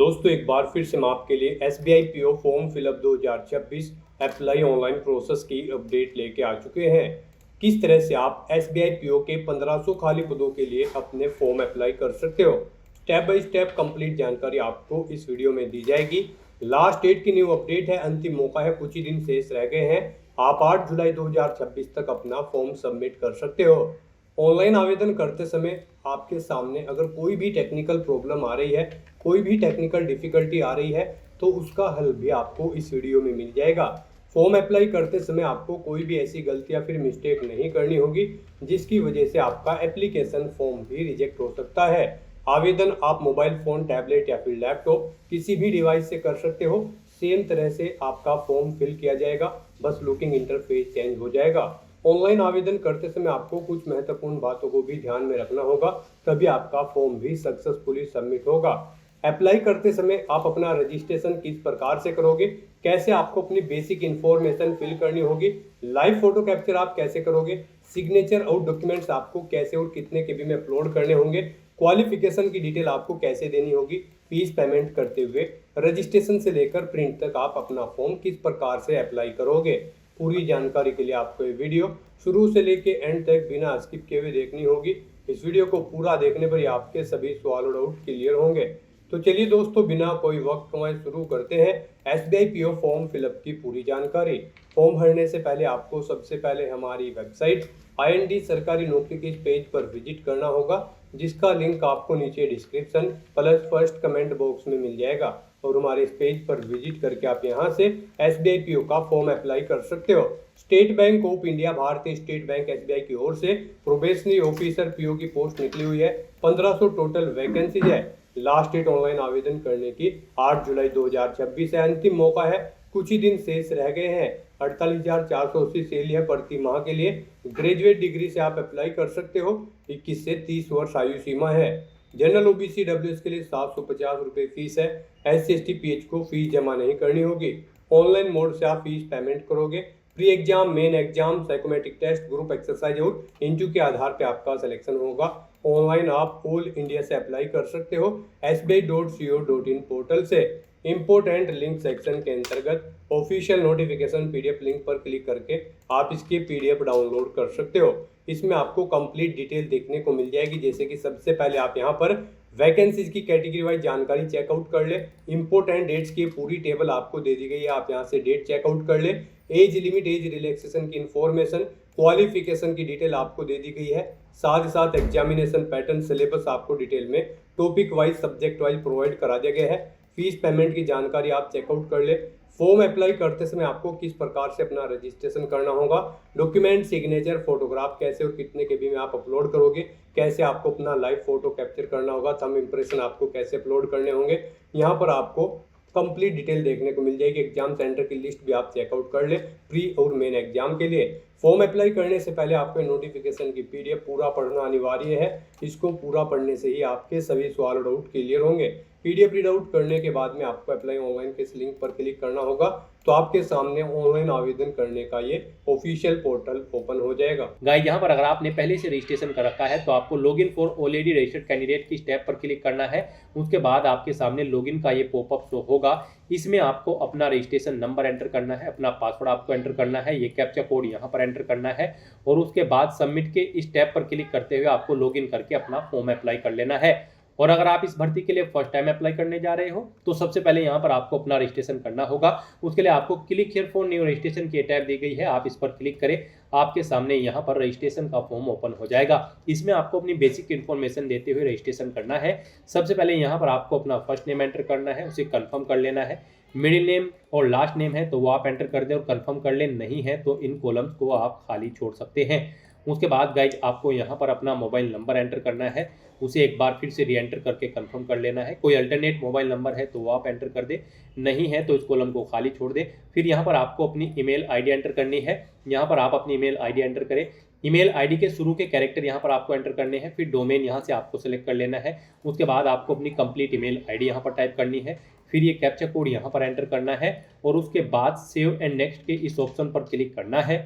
दोस्तों एक बार फिर से हम आपके लिए SBI PO form fill up 2026 apply online process की अपडेट लेके आ चुके हैं। किस तरह से आप SBI PO के 1500 खाली पदों के लिए अपने फॉर्म अप्लाई कर सकते हो, स्टेप बाय स्टेप कंप्लीट जानकारी आपको इस वीडियो में दी जाएगी। लास्ट डेट की न्यू अपडेट है, अंतिम मौका है, कुछ ही दिन शेष रह गए हैं। आप 8 जुलाई 2026 तक अपना फॉर्म सबमिट कर सकते हो। ऑनलाइन आवेदन करते समय आपके सामने अगर कोई भी टेक्निकल प्रॉब्लम आ रही है, कोई भी टेक्निकल डिफिकल्टी आ रही है, तो उसका हल भी आपको इस वीडियो में मिल जाएगा। फॉर्म अप्लाई करते समय आपको कोई भी ऐसी गलती या फिर मिस्टेक नहीं करनी होगी जिसकी वजह से आपका एप्लीकेशन फॉर्म भी रिजेक्ट हो सकता है। आवेदन आप मोबाइल फ़ोन, टैबलेट या फिर लैपटॉप किसी भी डिवाइस से कर सकते हो। सेम तरह से आपका फॉर्म फिल किया जाएगा, बस लुकिंग इंटरफेस चेंज हो जाएगा। ऑनलाइन आवेदन करते समय आपको कुछ महत्वपूर्ण बातों को भी ध्यान में रखना होगा, तभी आपका फॉर्म भी सक्सेसफुली सबमिट होगा। अप्लाई करते समय आप अपना रजिस्ट्रेशन किस प्रकार से करोगे, कैसे आपको अपनी बेसिक इन्फॉर्मेशन फिल करनी होगी, लाइव फोटो कैप्चर आप कैसे करोगे, सिग्नेचर और डॉक्यूमेंट्स आपको कैसे और कितने केबी में अपलोड करने होंगे, क्वालिफिकेशन की डिटेल आपको कैसे देनी होगी, फीस पेमेंट करते हुए रजिस्ट्रेशन से लेकर प्रिंट तक आप अपना फॉर्म किस प्रकार से अप्लाई करोगे, पूरी जानकारी के लिए आपको ये वीडियो शुरू से लेके एंड तक बिना स्किप किए हुए देखनी होगी। इस वीडियो को पूरा देखने पर ही आपके सभी सवाल और डाउट क्लियर होंगे। तो चलिए दोस्तों, बिना कोई वक्त गंवाए शुरू करते हैं SBI PO फॉर्म फिलअप की पूरी जानकारी। फॉर्म भरने से पहले आपको सबसे पहले हमारी वेबसाइट IND सरकारी नौकरी के इस पेज पर विजिट करना होगा, जिसका लिंक आपको नीचे description plus first comment box में मिल जाएगा। और हमारे इस पेज पर विजिट करके आप यहां से SBI PO का फॉर्म अप्लाई कर सकते हो। स्टेट बैंक ऑफ इंडिया, भारतीय स्टेट बैंक SBI की ओर से प्रोबेशनरी ऑफिसर PO की पोस्ट निकली हुई है। 1500 टोटल वैकेंसीज है। लास्ट डेट ऑनलाइन आवेदन करने की 8 जुलाई 2026 है। अंतिम मौका है, कुछ ही दिन शेष रह गए हैं। 48,480 सैलरी है प्रति माह के लिए। ग्रेजुएट डिग्री से आप अप्लाई कर सकते हो। 21 से 30 वर्ष आयु सीमा है। जनरल OBC WS के लिए 750 रुपये फीस है। SC ST PH को फीस जमा नहीं करनी होगी। ऑनलाइन मोड से आप फीस पेमेंट करोगे। Pre exam, main exam, psychometric test, group exercise और इंटरव्यू के आधार पे आपका सिलेक्शन होगा। ऑनलाइन आप ऑल इंडिया से अप्लाई कर सकते हो sbi.co.in पोर्टल से। इम्पोर्टेंट लिंक सेक्शन के अंतर्गत ऑफिशियल नोटिफिकेशन PDF लिंक पर क्लिक करके आप इसकी PDF डाउनलोड कर सकते हो। इसमें आपको कंप्लीट डिटेल देखने को मिल जाएगी, जैसे कि सबसे पहले आप यहाँ पर वैकेंसीज की कैटेगरी वाइज जानकारी चेकआउट कर ले। इंपॉर्टेंट डेट्स की पूरी टेबल आपको दे दी गई है, आप यहाँ से डेट चेकआउट कर ले। एज लिमिट, एज रिलैक्सेशन की इंफॉर्मेशन, क्वालिफिकेशन की डिटेल आपको दे दी गई है। साथ ही साथ एग्जामिनेशन पैटर्न, सिलेबस आपको डिटेल में topic wise, subject wise provide करा दिया गया है। फीस पेमेंट की जानकारी आप चेकआउट कर ले। फॉर्म अप्लाई करते समय आपको किस प्रकार से अपना रजिस्ट्रेशन करना होगा, डॉक्यूमेंट, सिग्नेचर, फोटोग्राफ कैसे और कितने केबी में आप अपलोड करोगे, कैसे आपको अपना लाइव फोटो कैप्चर करना होगा, थंब इंप्रेशन आपको कैसे अपलोड करने होंगे, यहाँ पर आपको कंप्लीट डिटेल देखने को मिल जाएगी। एग्जाम सेंटर की लिस्ट भी आप चेकआउट कर ले प्री और मेन एग्जाम के लिए। फॉर्म अप्लाई करने से पहले आपको नोटिफिकेशन की PDF पूरा पढ़ना अनिवार्य है। इसको पूरा पढ़ने से ही आपके सभी सवाल और डाउट क्लियर होंगे। PDF रीड आउट करने के बाद में आपको अप्लाई ऑनलाइन के इस लिंक पर क्लिक करना होगा, तो आपके सामने ऑनलाइन आवेदन करने का ये ऑफिशियल पोर्टल ओपन हो जाएगा। गाइस, यहाँ पर अगर आपने पहले से रजिस्ट्रेशन कर रखा है तो आपको login for already registered candidate की स्टेप पर क्लिक करना है। उसके बाद आपके सामने लॉगिन का ये पॉपअप शो होगा। इसमें आपको अपना रजिस्ट्रेशन नंबर एंटर करना है, अपना पासवर्ड आपको एंटर करना है, ये कैप्चा कोड यहाँ पर एंटर करना है और उसके बाद सबमिट के इस टैब पर क्लिक करते हुए आपको लॉगिन करके अपना फॉर्म अप्लाई कर लेना है। और अगर आप इस भर्ती के लिए फर्स्ट टाइम अप्लाई करने जा रहे हो तो सबसे पहले यहाँ पर आपको अपना रजिस्ट्रेशन करना होगा। उसके लिए आपको click here for new registration की टैब दी गई है, आप इस पर क्लिक करें। आपके सामने यहाँ पर रजिस्ट्रेशन का फॉर्म ओपन हो जाएगा। इसमें आपको अपनी बेसिक इन्फॉर्मेशन देते हुए रजिस्ट्रेशन करना है। सबसे पहले यहाँ पर आपको अपना फर्स्ट नेम एंटर करना है, उसे कन्फर्म कर लेना है। मिडिल नेम और लास्ट नेम है तो वो आप एंटर कर दें और कंफर्म कर लें, नहीं है तो इन कॉलम्स को आप खाली छोड़ सकते हैं। उसके बाद गाइज आपको यहाँ पर अपना मोबाइल नंबर एंटर करना है, उसे एक बार फिर से री एंटर करके कंफर्म कर लेना है। कोई अल्टरनेट मोबाइल नंबर है तो वो आप एंटर कर दे, नहीं है तो इस कॉलम को खाली छोड़ दे। फिर यहाँ पर आपको अपनी ईमेल आईडी एंटर करनी है, यहाँ पर आप अपनी ईमेल आईडी एंटर करें। ईमेल आईडी के शुरू के कैरेक्टर यहाँ पर आपको एंटर करने हैं, फिर डोमेन यहाँ से आपको सेलेक्ट कर लेना है। उसके बाद आपको अपनी कंप्लीट ईमेल आईडी यहाँ पर टाइप करनी है, फिर ये कैप्चा कोड यहाँ पर एंटर करना है और उसके बाद सेव एंड नेक्स्ट के इस ऑप्शन पर क्लिक करना है।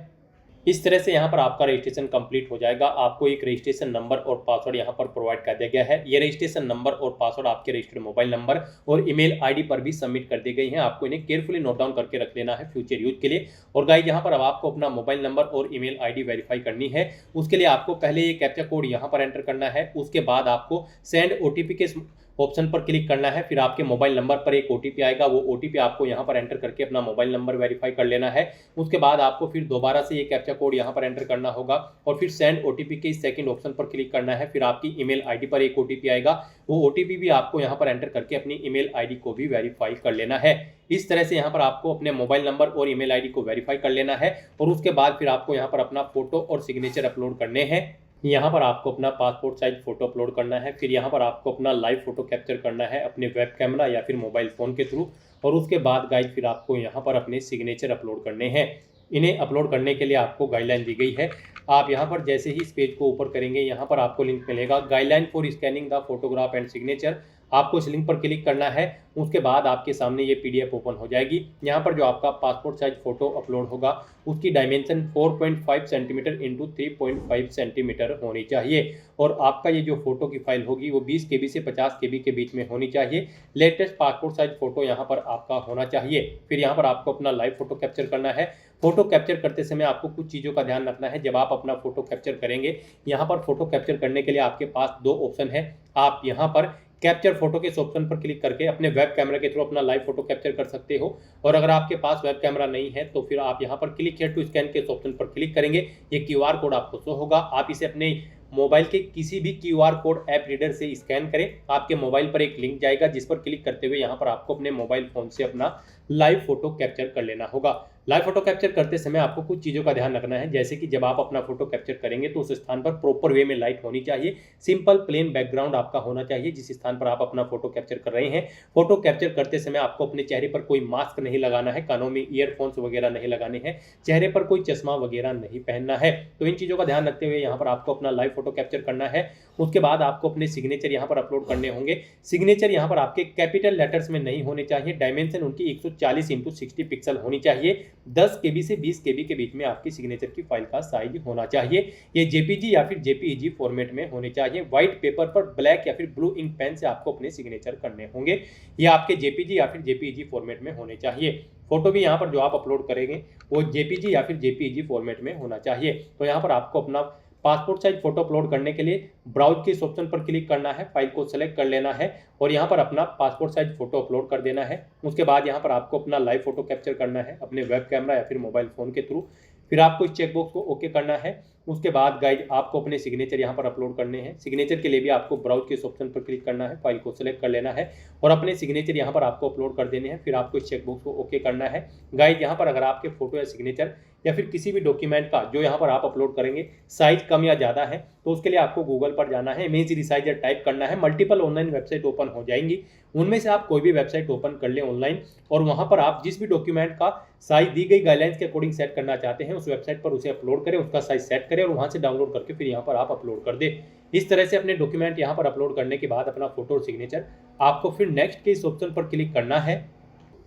इस तरह से यहाँ पर आपका रजिस्ट्रेशन कंप्लीट हो जाएगा। आपको एक रजिस्ट्रेशन नंबर और पासवर्ड यहाँ पर प्रोवाइड कर दिया गया है। ये रजिस्ट्रेशन नंबर और पासवर्ड आपके रजिस्टर्ड मोबाइल नंबर और ईमेल आईडी पर भी सबमिट कर दी गई हैं। आपको इन्हें केयरफुली नोट डाउन करके रख लेना है फ्यूचर यूज के लिए। और गाइस यहाँ पर अब आपको अपना मोबाइल नंबर और ईमेल आईडी वेरीफाई करनी है। उसके लिए आपको पहले ये कैप्चा कोड यहाँ पर एंटर करना है। उसके बाद आपको सेंड ओटीपी के ऑप्शन पर क्लिक करना है। फिर आपके मोबाइल नंबर पर एक ओटीपी आएगा, वो ओटीपी आपको यहाँ पर एंटर करके अपना मोबाइल नंबर वेरीफाई कर लेना है। उसके बाद आपको फिर दोबारा से ये कैप्चा कोड यहाँ पर एंटर करना होगा और फिर सेंड ओटीपी के सेकंड ऑप्शन पर क्लिक करना है। फिर आपकी ईमेल आईडी पर एक ओटीपी आएगा, वो ओटीपी भी आपको यहाँ पर एंटर करके अपनी ईमेल आईडी को भी वेरीफाई कर लेना है। इस तरह से यहाँ पर आपको अपने मोबाइल नंबर और ईमेल आईडी को वेरीफाई कर लेना है और उसके बाद फिर आपको यहाँ पर अपना फोटो और सिग्नेचर अपलोड करने हैं। यहाँ पर आपको अपना पासपोर्ट साइज फोटो अपलोड करना है। फिर यहाँ पर आपको अपना लाइव फोटो कैप्चर करना है अपने वेब कैमरा या फिर मोबाइल फ़ोन के थ्रू। और उसके बाद गाइड फिर आपको यहाँ पर अपने सिग्नेचर अपलोड करने हैं। इन्हें अपलोड करने के लिए आपको गाइडलाइन दी गई है। आप यहाँ पर जैसे ही इस पेज को ऊपर करेंगे, यहाँ पर आपको लिंक मिलेगा guideline for scanning the photograph and signature. आपको इस लिंक पर क्लिक करना है। उसके बाद आपके सामने ये पीडीएफ ओपन हो जाएगी। यहाँ पर जो आपका पासपोर्ट साइज फोटो अपलोड होगा उसकी डायमेंशन 4.5 सेंटीमीटर इंटू 3.5 सेंटीमीटर होनी चाहिए। और आपका ये जो फोटो की फाइल होगी वो 20 KB से 50 KB के बीच में होनी चाहिए। लेटेस्ट पासपोर्ट साइज फोटो यहाँ पर आपका होना चाहिए। फिर यहाँ पर आपको अपना लाइव फोटो कैप्चर करना है। फोटो कैप्चर करते समय आपको कुछ चीज़ों का ध्यान रखना है। जब आप अपना फोटो कैप्चर करेंगे, यहाँ पर फोटो कैप्चर करने के लिए आपके पास दो ऑप्शन है। आप यहाँ पर कैप्चर फोटो के इस ऑप्शन पर क्लिक करके अपने वेब कैमरा के थ्रू अपना लाइव फोटो कैप्चर कर सकते हो। और अगर आपके पास वेब कैमरा नहीं है तो फिर आप यहाँ पर क्लिक हियर टू स्कैन के इस ऑप्शन पर क्लिक करेंगे। ये क्यूआर कोड आपको शो होगा। आप इसे अपने मोबाइल के किसी भी क्यूआर कोड ऐप रीडर से स्कैन करें। आपके मोबाइल पर एक लिंक जाएगा जिस पर क्लिक करते हुए यहाँ पर आपको अपने मोबाइल फोन से अपना लाइव फोटो कैप्चर कर लेना होगा। लाइव फोटो कैप्चर करते समय आपको कुछ चीज़ों का ध्यान रखना है, जैसे कि जब आप अपना फोटो कैप्चर करेंगे तो उस स्थान पर प्रॉपर वे में लाइट होनी चाहिए। सिंपल प्लेन बैकग्राउंड आपका होना चाहिए जिस स्थान पर आप अपना फोटो कैप्चर कर रहे हैं। फोटो कैप्चर करते समय आपको अपने चेहरे पर कोई मास्क नहीं लगाना है, कानों में ईयरफोन्स वगैरह नहीं लगाने हैं, चेहरे पर कोई चश्मा वगैरह नहीं पहनना है। तो इन चीज़ों का ध्यान रखते हुए यहाँ पर आपको अपना लाइव फोटो कैप्चर करना है। उसके बाद आपको अपने सिग्नेचर यहाँ पर अपलोड करने होंगे। सिग्नेचर यहाँ पर आपके कैपिटल लेटर्स में नहीं होने चाहिए। डायमेंशन उनकी 140 × 60 पिक्सल होनी चाहिए। 10 KB से 20 KB के बीच में आपकी सिग्नेचर की फाइल का साइज होना चाहिए। ये JPG या फिर JPEG फॉर्मेट में होने चाहिए। व्हाइट पेपर पर ब्लैक या फिर ब्लू इंक पेन से आपको अपने सिग्नेचर करने होंगे। ये आपके JPG या फिर JPEG फॉर्मेट में होने चाहिए। फोटो भी यहाँ पर जो आप अपलोड करेंगे वो JPG या फिर JPEG फॉर्मेट में होना चाहिए। तो यहाँ पर आपको अपना पासपोर्ट साइज फोटो अपलोड करने के लिए ब्राउज के इस ऑप्शन पर क्लिक करना है, फाइल को सेलेक्ट कर लेना है और यहाँ पर अपना पासपोर्ट साइज फोटो अपलोड कर देना है। उसके बाद यहाँ पर आपको अपना लाइव फोटो कैप्चर करना है अपने वेब कैमरा या फिर मोबाइल फोन के थ्रू। फिर आपको इस चेकबॉक्स को ओके करना है। उसके बाद गाइज आपको अपने सिग्नेचर यहाँ पर अपलोड करने हैं। सिग्नेचर के लिए भी आपको ब्राउज के इस ऑप्शन पर क्लिक करना है, फाइल को सेलेक्ट कर लेना है और अपने सिग्नेचर यहाँ पर आपको अपलोड कर देने हैं। फिर आपको इस चेकबॉक्स को ओके करना है। गाइज यहाँ पर अगर आपके फोटो या सिग्नेचर या फिर किसी भी डॉक्यूमेंट का जो यहाँ पर आप अपलोड करेंगे साइज कम या ज़्यादा है तो उसके लिए आपको गूगल पर जाना है, इमेज रिसाइजर टाइप करना है। मल्टीपल ऑनलाइन वेबसाइट ओपन हो जाएंगी, उनमें से आप कोई भी वेबसाइट ओपन कर लें ऑनलाइन और वहाँ पर आप जिस भी डॉक्यूमेंट का साइज दी गई गाइडलाइंस के अकॉर्डिंग सेट करना चाहते हैं उस वेबसाइट पर उसे अपलोड करें, उसका साइज सेट करें और वहाँ से डाउनलोड करके फिर यहाँ पर आप अपलोड कर दें। इस तरह से अपने डॉक्यूमेंट यहाँ पर अपलोड करने के बाद अपना फोटो और सिग्नेचर आपको फिर नेक्स्ट के इस ऑप्शन पर क्लिक करना है।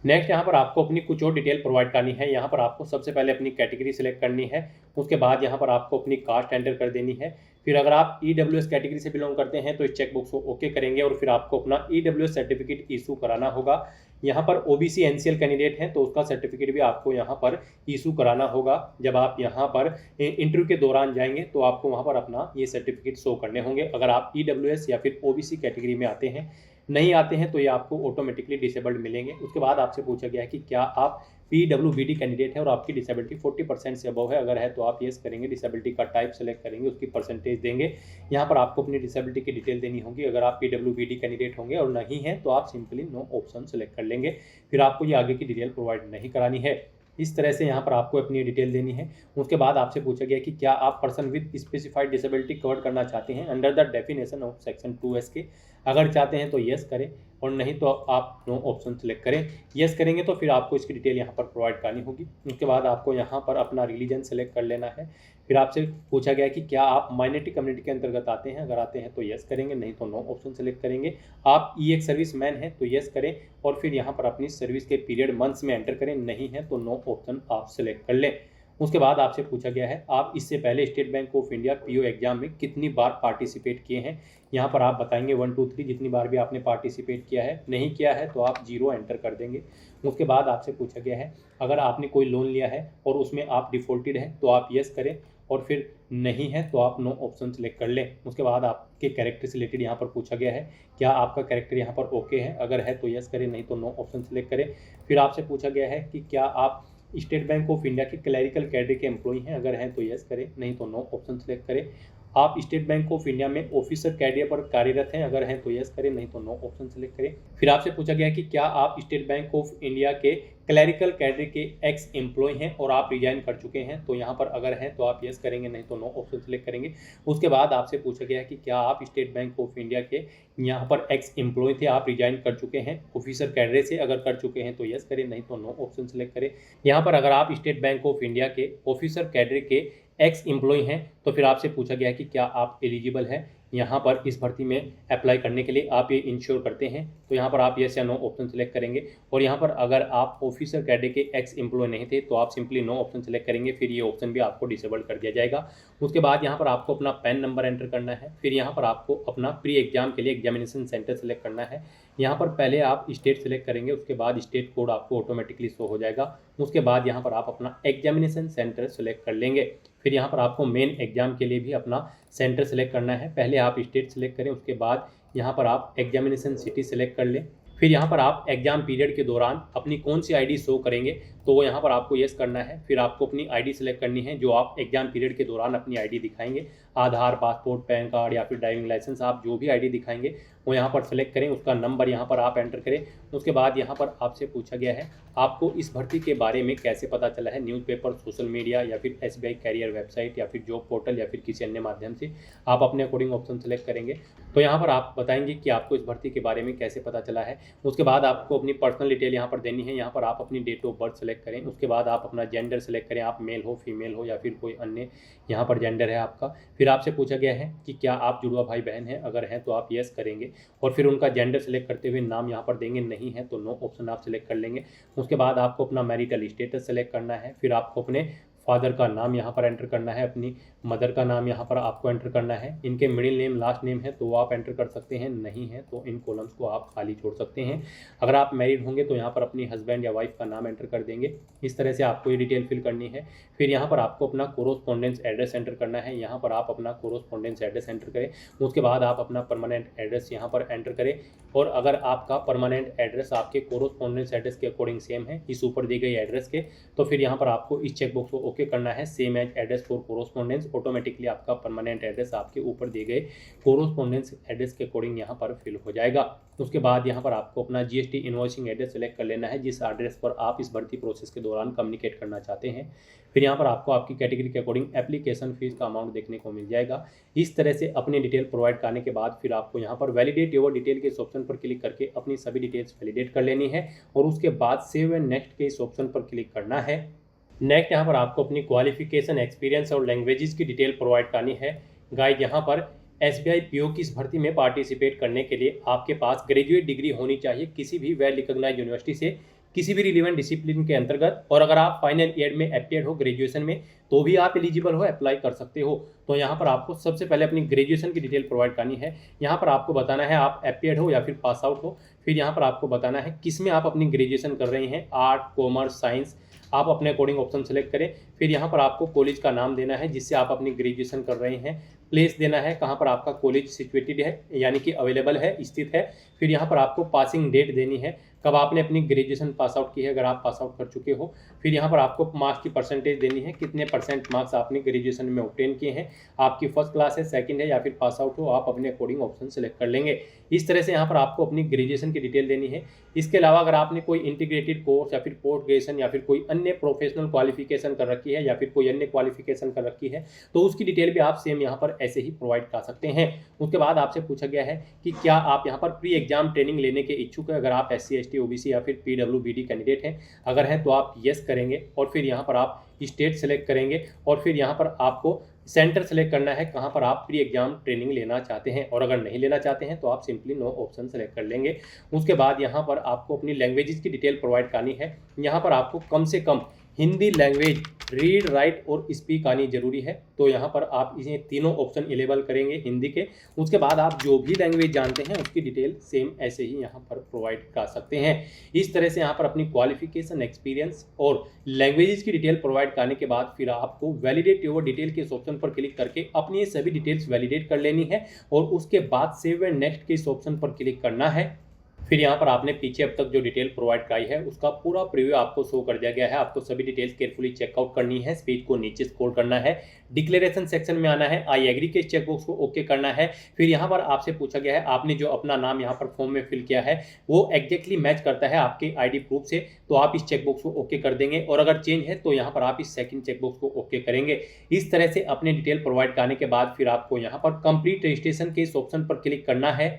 नेक्स्ट यहाँ पर आपको अपनी कुछ और डिटेल प्रोवाइड करनी है। यहाँ पर आपको सबसे पहले अपनी कैटेगरी सिलेक्ट करनी है। उसके बाद यहाँ पर आपको अपनी कास्ट एंटर कर देनी है। फिर अगर आप EWS कैटेगरी से बिलोंग करते हैं तो इस चेकबॉक्स को ओके करेंगे और फिर आपको अपना EWS सर्टिफिकेट इशू कराना होगा। यहाँ पर OBC NCL कैंडिडेट हैं तो उसका सर्टिफिकेट भी आपको यहाँ पर इशू कराना होगा। जब आप यहाँ पर इंटरव्यू के दौरान जाएंगे तो आपको वहाँ पर अपना ये सर्टिफिकेट शो करने होंगे। अगर आप EWS या फिर OBC कैटेगरी में आते हैं, नहीं आते हैं तो ये आपको ऑटोमेटिकली डिसेबल्ड मिलेंगे। उसके बाद आपसे पूछा गया है कि क्या आप PWBD कैंडिडेट है और आपकी डिसेबिलिटी 40% से अबव है। अगर है तो आप येस करेंगे, डिसेबिलिटी का टाइप सेलेक्ट करेंगे, उसकी परसेंटेज देंगे। यहाँ पर आपको अपनी डिसेबिलिटी की डिटेल देनी होगी। अगर आप PWBD कैंडिडेट होंगे और नहीं है तो आप सिंपली नो ऑप्शन सेलेक्ट कर लेंगे। फिर आपको ये आगे की डिटेल प्रोवाइड नहीं करानी है। इस तरह से यहाँ पर आपको अपनी डिटेल देनी है। उसके बाद आपसे पूछा गया कि क्या आप person with specified disability cover करना चाहते हैं under the definition of section 2S के। अगर चाहते हैं तो येस करें और नहीं तो आप नो ऑप्शन सेलेक्ट करें। येस करेंगे तो फिर आपको इसकी डिटेल यहाँ पर प्रोवाइड करनी होगी। उसके बाद आपको यहाँ पर अपना रिलीजन सेलेक्ट कर लेना है। फिर आपसे पूछा गया कि क्या आप माइनॉरिटी कम्युनिटी के अंतर्गत आते हैं। अगर आते हैं तो येस करेंगे, नहीं तो नो ऑप्शन सेलेक्ट करेंगे। आप EX सर्विस मैन हैं तो येस करें और फिर यहाँ पर अपनी सर्विस के पीरियड मंथ्स में एंटर करें, नहीं है तो नो ऑप्शन आप सेलेक्ट कर लें। उसके बाद आपसे पूछा गया है आप इससे पहले state bank of India PO exam में कितनी बार पार्टिसिपेट किए हैं। यहाँ पर आप बताएंगे 1 2 3 जितनी बार भी आपने पार्टिसिपेट किया है। नहीं किया है तो आप 0 एंटर कर देंगे। उसके बाद आपसे पूछा गया है अगर आपने कोई लोन लिया है और उसमें आप डिफ़ॉल्टेड हैं तो आप यस करें, और फिर नहीं है तो आप नो ऑप्शन सेलेक्ट कर लें। उसके बाद आपके कैरेक्टर से रिलेटेड यहाँ पर पूछा गया है क्या आपका कैरेक्टर यहाँ पर ओके है, अगर है तो यस करें, नहीं तो नो ऑप्शन सेलेक्ट करें। फिर आपसे पूछा गया है कि क्या आप स्टेट बैंक ऑफ इंडिया के क्लैरिकल कैडर के एम्प्लॉई हैं, अगर हैं तो यस करें, नहीं तो नो ऑप्शन सेलेक्ट करें। आप स्टेट बैंक ऑफ इंडिया में ऑफिसर कैडर पर कार्यरत हैं, अगर हैं तो यस करें, नहीं तो नो ऑप्शन सेलेक्ट करें। फिर आपसे पूछा गया कि क्या आप स्टेट बैंक ऑफ इंडिया के क्लैरिकल कैडर के एक्स एम्प्लॉय हैं और आप रिजाइन कर चुके हैं, तो यहाँ पर अगर हैं तो आप यस करेंगे, नहीं तो नो ऑप्शन सेलेक्ट करेंगे। उसके बाद आपसे पूछा गया है कि क्या आप स्टेट बैंक ऑफ इंडिया के यहाँ पर एक्स एम्प्लॉय थे, आप रिजाइन कर चुके हैं ऑफिसर कैडर से, अगर कर चुके हैं तो यस करें, नहीं तो नो ऑप्शन सेलेक्ट करें। यहाँ पर अगर आप स्टेट बैंक ऑफ इंडिया के ऑफिसर कैडर के एक्स एम्प्लॉय हैं तो फिर आपसे पूछा गया है कि क्या आप एलिजिबल हैं यहाँ पर इस भर्ती में अप्लाई करने के लिए, आप ये इंश्योर करते हैं, तो यहाँ पर आप यस या नो ऑप्शन सेलेक्ट करेंगे। और यहाँ पर अगर आप ऑफिसर कैडर के एक्स एम्प्लॉय नहीं थे तो आप सिंपली नो ऑप्शन सेलेक्ट करेंगे, फिर ये ऑप्शन भी आपको डिसेबल कर दिया जाएगा। उसके बाद यहाँ पर आपको अपना पैन नंबर एंटर करना है। फिर यहाँ पर आपको अपना प्री एग्जाम के लिए एग्जामिनेशन सेंटर सेलेक्ट करना है। यहाँ पर पहले आप स्टेट सेलेक्ट करेंगे, उसके बाद स्टेट कोड आपको ऑटोमेटिकली शो हो जाएगा। उसके बाद यहाँ पर आप अपना एग्जामिनेशन सेंटर सेलेक्ट कर लेंगे। फिर यहाँ पर आपको मेन एग्जाम के लिए भी अपना सेंटर सेलेक्ट करना है। पहले आप स्टेट सेलेक्ट करें, उसके बाद यहाँ पर आप एग्जामिनेशन सिटी सेलेक्ट कर लें। फिर यहाँ पर आप एग्जाम पीरियड के दौरान अपनी कौन सी आईडी शो करेंगे तो वो यहाँ पर आपको यस करना है। फिर आपको अपनी आईडी सेलेक्ट करनी है जो आप एग्जाम पीरियड के दौरान अपनी आईडी दिखाएंगे, आधार, पासपोर्ट, पैन कार्ड या फिर ड्राइविंग लाइसेंस, आप जो भी आईडी दिखाएंगे वो यहाँ पर सेलेक्ट करें, उसका नंबर यहाँ पर आप एंटर करें। उसके बाद यहाँ पर आपसे पूछा गया है आपको इस भर्ती के बारे में कैसे पता चला है, न्यूज़पेपर, सोशल मीडिया या फिर एसबीआई कैरियर वेबसाइट या फिर जॉब पोर्टल या फिर किसी अन्य माध्यम से, आप अपने अकॉर्डिंग ऑप्शन सेलेक्ट करेंगे। तो यहाँ पर आप बताएंगे कि आपको इस भर्ती के बारे में कैसे पता चला है। उसके बाद आपको अपनी पर्सनल डिटेल यहाँ पर देनी है। यहाँ पर आप अपनी डेट ऑफ बर्थ सेलेक्ट करें। उसके बाद आप अपना जेंडर सेलेक्ट करें, आप मेल हो, फीमेल हो या फिर कोई अन्य यहाँ पर जेंडर है आपका। फिर आपसे पूछा गया है कि क्या आप जुड़वा भाई बहन हैं, अगर हैं तो आप यस करेंगे और फिर उनका जेंडर सेलेक्ट करते हुए नाम यहाँ पर देंगे, नहीं है तो नो ऑप्शन आप सेलेक्ट कर लेंगे। उसके बाद आपको अपना मैरिटल स्टेटस सेलेक्ट करना है। फिर आपको अपने फादर का नाम यहाँ पर एंटर करना है, अपनी मदर का नाम यहाँ पर आपको एंटर करना है। इनके मिडिल नेम, लास्ट नेम है तो वो आप एंटर कर सकते हैं, नहीं है तो इन कॉलम्स को आप खाली छोड़ सकते हैं। अगर आप मैरिड होंगे तो यहाँ पर अपनी हस्बैंड या वाइफ का नाम एंटर कर देंगे। इस तरह से आपको ये डिटेल फिल करनी है। फिर यहाँ पर आपको अपना कोरोस्पोंडेंस एड्रेस एंटर करना है। यहाँ पर आप अपना कोरोस्पोंडेंस एड्रेस एंटर करें। उसके बाद आप अपना परमानेंट एड्रेस यहाँ पर एंटर करें, और अगर आपका परमानेंट एड्रेस आपके कोरोस्पोंडेंस एड्रेस के अकॉर्डिंग सेम है इस ऊपर दी गई एड्रेस के, तो फिर यहाँ पर आपको इस चेकबॉक्स को ओके करना है, same as address for correspondence. Automatically आपका परमानेंट एड्रेस आपके ऊपर दिए गए कोरोस्पोंडेंस एड्रेस के अकॉर्डिंग यहाँ पर फिल हो जाएगा। उसके बाद यहाँ पर आपको अपना जीएसटी इनवॉइसिंग एड्रेस सेलेक्ट कर लेना है जिस एड्रेस पर आप इस भर्ती प्रोसेस के दौरान कम्युनिकेट करना चाहते हैं। फिर यहाँ पर आपको आपकी कैटेगरी के अकॉर्डिंग एप्लीकेशन फीस का अमाउंट देखने को मिल जाएगा। इस तरह से अपनी डिटेल प्रोवाइड करने के बाद फिर आपको यहाँ पर वैलिडेट योर डिटेल के इस ऑप्शन पर क्लिक करके अपनी सभी डिटेल्स वैलिडेट कर लेनी है, और उसके बाद सेव एंड नेक्स्ट के इस ऑप्शन पर क्लिक करना है। नेक्स्ट यहाँ पर आपको अपनी क्वालिफिकेशन, एक्सपीरियंस और लैंग्वेजेस की डिटेल प्रोवाइड करनी है। गाइड यहाँ पर एसबीआई पीओ की इस भर्ती में पार्टिसिपेट करने के लिए आपके पास ग्रेजुएट डिग्री होनी चाहिए किसी भी वेल रिकॉग्नाइज्ड यूनिवर्सिटी से, किसी भी रिलेवेंट डिसिप्लिन के अंतर्गत, और अगर आप फाइनल ईयर में अपियर हो ग्रेजुएशन में तो भी आप एलिजिबल हो, अप्लाई कर सकते हो। तो यहाँ पर आपको सबसे पहले अपनी ग्रेजुएशन की डिटेल प्रोवाइड करनी है। यहाँ पर आपको बताना है आप अपियर हो या फिर पास आउट हो। फिर यहाँ पर आपको बताना है किस में आप अपनी ग्रेजुएशन कर रहे हैं, आर्ट, कॉमर्स, साइंस, आप अपने अकॉर्डिंग ऑप्शन सेलेक्ट करें। फिर यहाँ पर आपको कॉलेज का नाम देना है जिससे आप अपनी ग्रेजुएशन कर रहे हैं, प्लेस देना है कहाँ पर आपका कॉलेज सिचुएटेड है यानी कि अवेलेबल है, स्थित है। फिर यहाँ पर आपको पासिंग डेट देनी है, कब आपने अपनी ग्रेजुएशन पास आउट की है अगर आप पास आउट कर चुके हो। फिर यहाँ पर आपको मार्क्स की परसेंटेज देनी है, कितने परसेंट मार्क्स आपने ग्रेजुएशन में ऑब्टेन किए हैं, आपकी फर्स्ट क्लास है, सेकंड है या फिर पास आउट हो, आप अपने अकॉर्डिंग ऑप्शन सेलेक्ट कर लेंगे। इस तरह से यहाँ पर आपको अपनी ग्रेजुएशन की डिटेल देनी है। इसके अलावा अगर आपने कोई इंटीग्रेटेड कोर्स या फिर पोस्ट ग्रेजुएशन या फिर कोई अन्य प्रोफेशनल क्वालिफिकेशन कर रखी है या फिर कोई अन्य क्वालिफिकेशन कर रखी है तो उसकी डिटेल भी आप सेम यहाँ पर ऐसे ही प्रोवाइड कर सकते हैं। उसके बाद आपसे पूछा गया है कि क्या आप यहाँ पर प्री एग्जाम ट्रेनिंग लेने के इच्छुक है, अगर आप SC ST OBC या फिर PWBD कैंडिडेट हैं, अगर हैं तो आप यस करेंगे और फिर यहाँ पर आप स्टेट सेलेक्ट करेंगे और फिर यहाँ पर आपको सेंटर सेलेक्ट करना है कहाँ पर आप प्री एग्जाम ट्रेनिंग लेना चाहते हैं, और अगर नहीं लेना चाहते हैं तो आप सिंपली नो ऑप्शन सेलेक्ट कर लेंगे। उसके बाद यहाँ पर आपको अपनी लैंग्वेजेस की डिटेल प्रोवाइड करनी है। यहाँ पर आपको कम से कम हिंदी लैंग्वेज रीड राइट और स्पीक आनी जरूरी है। तो यहाँ पर आप इन्हें तीनों ऑप्शन इनेबल करेंगे हिंदी के। उसके बाद आप जो भी लैंग्वेज जानते हैं उसकी डिटेल सेम ऐसे ही यहाँ पर प्रोवाइड कर सकते हैं। इस तरह से यहाँ पर अपनी क्वालिफिकेशन, एक्सपीरियंस और लैंग्वेजेस की डिटेल प्रोवाइड करने के बाद फिर आपको वैलिडेट योर डिटेल के इस ऑप्शन पर क्लिक करके अपनी ये सभी डिटेल्स वैलिडेट कर लेनी है और उसके बाद सेव एंड नेक्स्ट के इस ऑप्शन पर क्लिक करना है। फिर यहाँ पर आपने पीछे अब तक जो डिटेल प्रोवाइड कराई है उसका पूरा प्रीव्यू आपको शो कर दिया गया है। आपको सभी डिटेल्स केयरफुली चेकआउट करनी है, पेज को नीचे स्क्रॉल करना है, डिक्लेरेशन सेक्शन में आना है, आई एग्री के चेकबॉक्स को ओके करना है। फिर यहाँ पर आपसे पूछा गया है आपने जो अपना नाम यहाँ पर फॉर्म में फिल किया है वो एग्जैक्टली मैच करता है आपके आईडी प्रूफ से, तो आप इस चेकबॉक्स को ओके कर देंगे और अगर चेंज है तो यहाँ पर आप इस सेकंड चेकबॉक्स को ओके करेंगे। इस तरह से अपने डिटेल प्रोवाइड करने के बाद फिर आपको यहाँ पर कंप्लीट रजिस्ट्रेशन के इस ऑप्शन पर क्लिक करना है।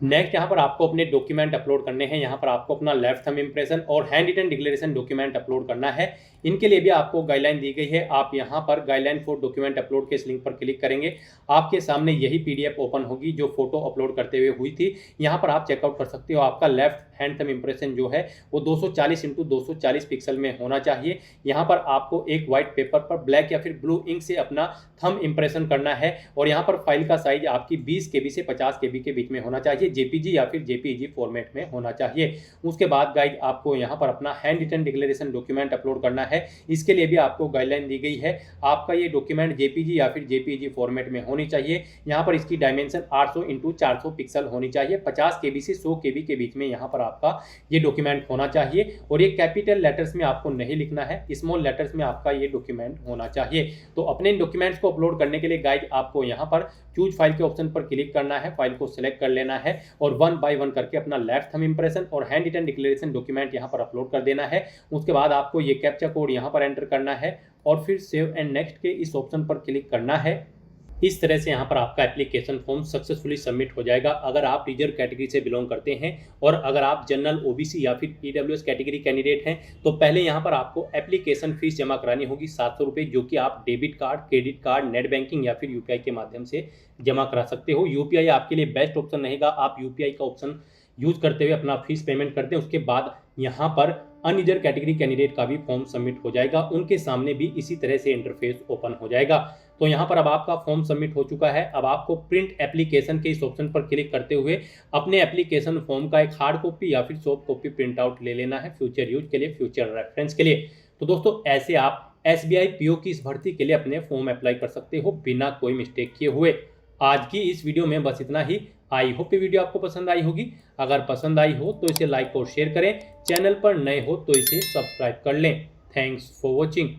नेक्स्ट यहाँ पर आपको अपने डॉक्यूमेंट अपलोड करने हैं। यहाँ पर आपको अपना लेफ्ट थंब इंप्रेशन और handwritten declaration document upload करना है। इनके लिए भी आपको गाइडलाइन दी गई है। आप यहाँ पर गाइडलाइन फॉर डॉक्यूमेंट अपलोड के इस लिंक पर क्लिक करेंगे, आपके सामने यही पीडीएफ ओपन होगी जो फोटो अपलोड करते हुए हुई थी। यहाँ पर आप चेकआउट कर सकते हो। आपका लेफ्ट हैंड थंब इंप्रेशन जो है वो 240 × 240 पिक्सल में होना चाहिए। यहाँ पर आपको एक व्हाइट पेपर पर ब्लैक या फिर ब्लू इंक से अपना थंब इंप्रेशन करना है और यहाँ पर फाइल का साइज आपकी 20 KB से 50 KB के बीच में होना चाहिए, जेपीजी या फिर जेपीईजी फॉर्मेट में होना चाहिए। उसके बाद गाइड आपको यहाँ पर अपना handwritten declaration document upload करना है। इसके लिए भी आपको गाइडलाइन दी गई है। आपका ये डॉक्यूमेंट जेपीजी या फिर जेपीईजी फॉर्मेट में होनी चाहिए। यहाँ पर इसकी डायमेंशन 800 × 400 पिक्सल होनी चाहिए। 50 KB से 100 KB के बीच में यहाँ पर आपका ये डॉक्यूमेंट होना चाहिए और ये कैपिटल लेटर्स में आपको नहीं लिखना है, स्मॉल लेटर्स में आपका ये डॉक्यूमेंट होना चाहिए। तो अपने डॉक्यूमेंट्स को अपलोड करने के लिए गाइड आपको यहाँ पर चूज फाइल के ऑप्शन पर क्लिक करना है, फाइल को सिलेक्ट कर लेना है और 1 by 1 करके अपना लेफ्ट थंब इंप्रेशन और हैंड रिटन डिक्लेरेशन डॉक्यूमेंट यहाँ पर अपलोड कर देना है। उसके बाद आपको ये कैप्चा कोड यहाँ पर एंटर करना है और फिर सेव एंड नेक्स्ट के इस ऑप्शन पर क्लिक करना है। इस तरह से यहाँ पर आपका एप्लीकेशन फॉर्म सक्सेसफुली सबमिट हो जाएगा। अगर आप रिजर्व कैटेगरी से बिलोंग करते हैं और अगर आप जनरल, ओबीसी या फिर ईडब्ल्यूएस कैटेगरी कैंडिडेट हैं तो पहले यहाँ पर आपको एप्लीकेशन फीस जमा करानी होगी 700 रुपये, जो कि आप debit card, credit card, net banking या फिर यूपीआई के माध्यम से जमा करा सकते हो। यूपीआई आपके लिए बेस्ट ऑप्शन रहेगा। आप यूपीआई का ऑप्शन यूज करते हुए अपना फीस पेमेंट कर दें। उसके बाद यहाँ पर अनरिजर्व कैटेगरी कैंडिडेट का भी फॉर्म सबमिट हो जाएगा, उनके सामने भी इसी तरह से इंटरफेस ओपन हो जाएगा। तो यहाँ पर अब आपका फॉर्म सबमिट हो चुका है। अब आपको प्रिंट एप्लीकेशन के इस ऑप्शन पर क्लिक करते हुए अपने एप्लीकेशन फॉर्म का एक हार्ड कॉपी या फिर सॉफ्ट कॉपी प्रिंट आउट ले लेना है फ्यूचर यूज के लिए, फ्यूचर रेफरेंस के लिए। तो दोस्तों ऐसे आप SBI PO की इस भर्ती के लिए अपने फॉर्म अप्लाई कर सकते हो बिना कोई मिस्टेक किए हुए। आज की इस वीडियो में बस इतना ही। आई होप ये वीडियो आपको पसंद आई होगी। अगर पसंद आई हो तो इसे लाइक और शेयर करें। चैनल पर नए हो तो इसे सब्सक्राइब कर लें। Thanks for watching.